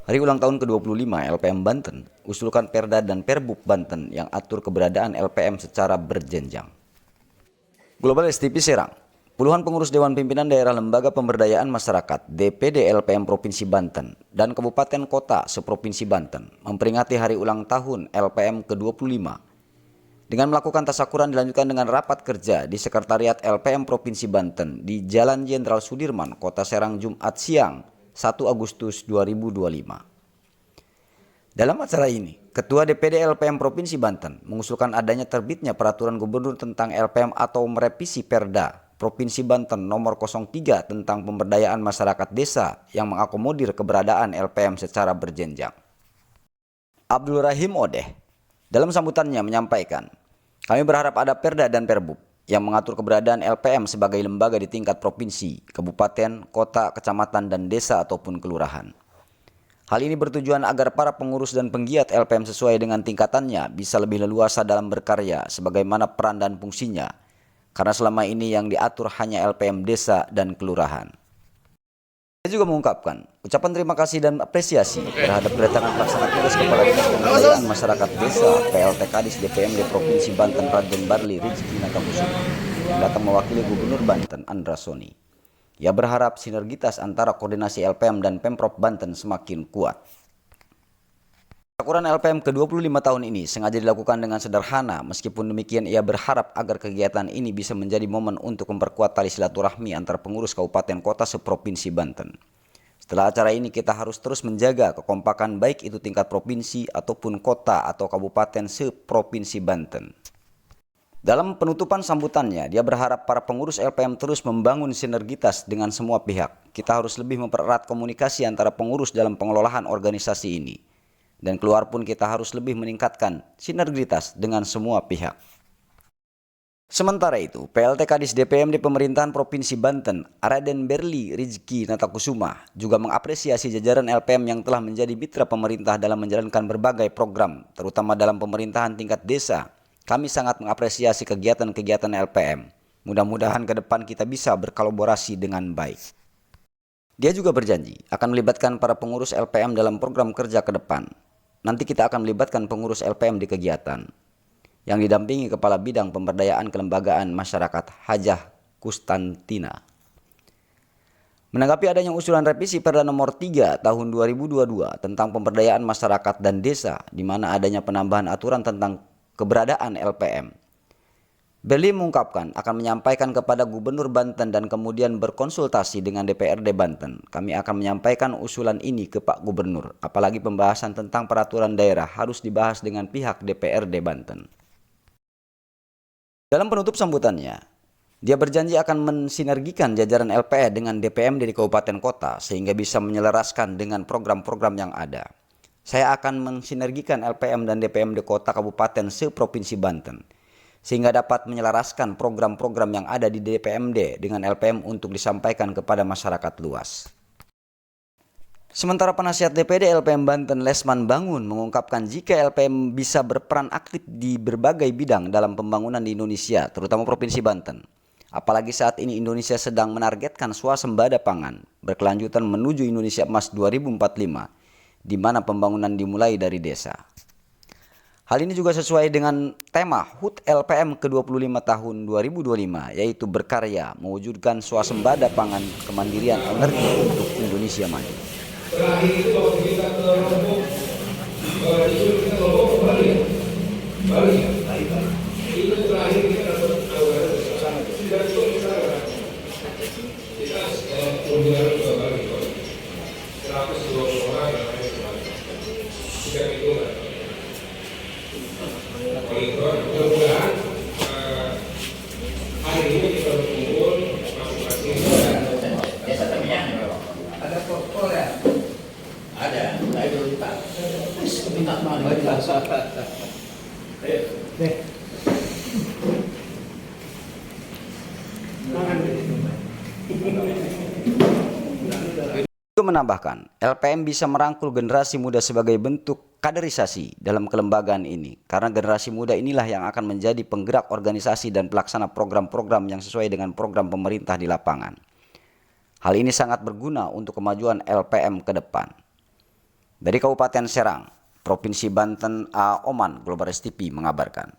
Hari ulang tahun ke-25 LPM Banten, usulkan Perda dan Perbub Banten yang atur keberadaan LPM secara berjenjang. Global STP Serang, puluhan pengurus Dewan Pimpinan Daerah Lembaga Pemberdayaan Masyarakat DPD LPM Provinsi Banten dan Kabupaten Kota seprovinsi Banten memperingati hari ulang tahun LPM ke-25 dengan melakukan tasyakuran dilanjutkan dengan rapat kerja di Sekretariat LPM Provinsi Banten di Jalan Jenderal Sudirman, Kota Serang, Jumat siang 1 Agustus 2025. Dalam acara ini, Ketua DPD LPM Provinsi Banten mengusulkan adanya terbitnya Peraturan Gubernur tentang LPM atau merevisi Perda Provinsi Banten Nomor 03 tentang Pemberdayaan Masyarakat Desa yang mengakomodir keberadaan LPM secara berjenjang. Abdul Rahim Odeh dalam sambutannya menyampaikan, kami berharap ada Perda dan Perbub yang mengatur keberadaan LPM sebagai lembaga di tingkat provinsi, kabupaten, kota, kecamatan, dan desa ataupun kelurahan. Hal ini bertujuan agar para pengurus dan penggiat LPM sesuai dengan tingkatannya bisa lebih leluasa dalam berkarya sebagaimana peran dan fungsinya, karena selama ini yang diatur hanya LPM desa dan kelurahan. Saya juga mengungkapkan ucapan terima kasih dan apresiasi terhadap kedatangan pelaksana tugas Kepala Dinas Pemberdayaan Masyarakat Desa PLT Kadis DPMD Provinsi Banten Raden Barli Rizky Natakusuma yang datang mewakili Gubernur Banten Andra Soni. Ia berharap sinergitas antara koordinasi LPM dan Pemprov Banten semakin kuat. Tasyakuran LPM ke-25 tahun ini sengaja dilakukan dengan sederhana, meskipun demikian ia berharap agar kegiatan ini bisa menjadi momen untuk memperkuat tali silaturahmi antar pengurus kabupaten kota seprovinsi Banten. Setelah acara ini kita harus terus menjaga kekompakan baik itu tingkat provinsi ataupun kota atau kabupaten seprovinsi Banten. Dalam penutupan sambutannya, dia berharap para pengurus LPM terus membangun sinergitas dengan semua pihak. Kita harus lebih mempererat komunikasi antara pengurus dalam pengelolaan organisasi ini. Dan keluar pun kita harus lebih meningkatkan sinergitas dengan semua pihak. Sementara itu, PLT Kadis DPMD Pemerintahan Provinsi Banten, Raden Barli Rizky Natakusuma, juga mengapresiasi jajaran LPM yang telah menjadi mitra pemerintah dalam menjalankan berbagai program, terutama dalam pemerintahan tingkat desa. Kami sangat mengapresiasi kegiatan-kegiatan LPM. Mudah-mudahan ke depan kita bisa berkolaborasi dengan baik. Dia juga berjanji akan melibatkan para pengurus LPM dalam program kerja ke depan. Nanti kita akan melibatkan pengurus LPM di kegiatan yang didampingi Kepala Bidang Pemberdayaan Kelembagaan Masyarakat Hajah Kustantina. Menanggapi adanya usulan revisi Perda Nomor 3 Tahun 2022 tentang pemberdayaan masyarakat dan desa, di mana adanya penambahan aturan tentang keberadaan LPM, Barli mengungkapkan akan menyampaikan kepada Gubernur Banten dan kemudian berkonsultasi dengan DPRD Banten. Kami akan menyampaikan usulan ini ke Pak Gubernur, apalagi pembahasan tentang peraturan daerah harus dibahas dengan pihak DPRD Banten. Dalam penutup sambutannya, dia berjanji akan mensinergikan jajaran LPE dengan DPMD di kabupaten kota sehingga bisa menyelaraskan dengan program-program yang ada. Saya akan mensinergikan LPM dan DPMD kota kabupaten seprovinsi Banten, sehingga dapat menyelaraskan program-program yang ada di DPMD dengan LPM untuk disampaikan kepada masyarakat luas. Sementara penasihat DPD LPM Banten Lesman Bangun mengungkapkan jika LPM bisa berperan aktif di berbagai bidang dalam pembangunan di Indonesia, terutama Provinsi Banten. Apalagi saat ini Indonesia sedang menargetkan swasembada pangan berkelanjutan menuju Indonesia Emas 2045, di mana pembangunan dimulai dari desa. Hal ini juga sesuai dengan tema HUT LPM ke-25 tahun 2025, yaitu berkarya mewujudkan swasembada pangan kemandirian energi untuk Indonesia maju. Terakhir itu waktu kita ke Lombok, kita ke Lombok kembali ya? Itu terakhir kita dapat sana. Sudah cukup sana. Kita kemudian juga balik 120 orang yang lain kembali. Tidak itu kan? Mudah-mudahan hari ini kita berkumpul masing-masing. Ada protokol ya? Ada, saya dulu tak. Minta maaf. Itu menambahkan, LPM bisa merangkul generasi muda sebagai bentuk kaderisasi dalam kelembagaan ini, karena generasi muda inilah yang akan menjadi penggerak organisasi dan pelaksana program-program yang sesuai dengan program pemerintah di lapangan. Hal ini sangat berguna untuk kemajuan LPM ke depan. Dari Kabupaten Serang, Provinsi Banten, A. Oman, Global TV mengabarkan.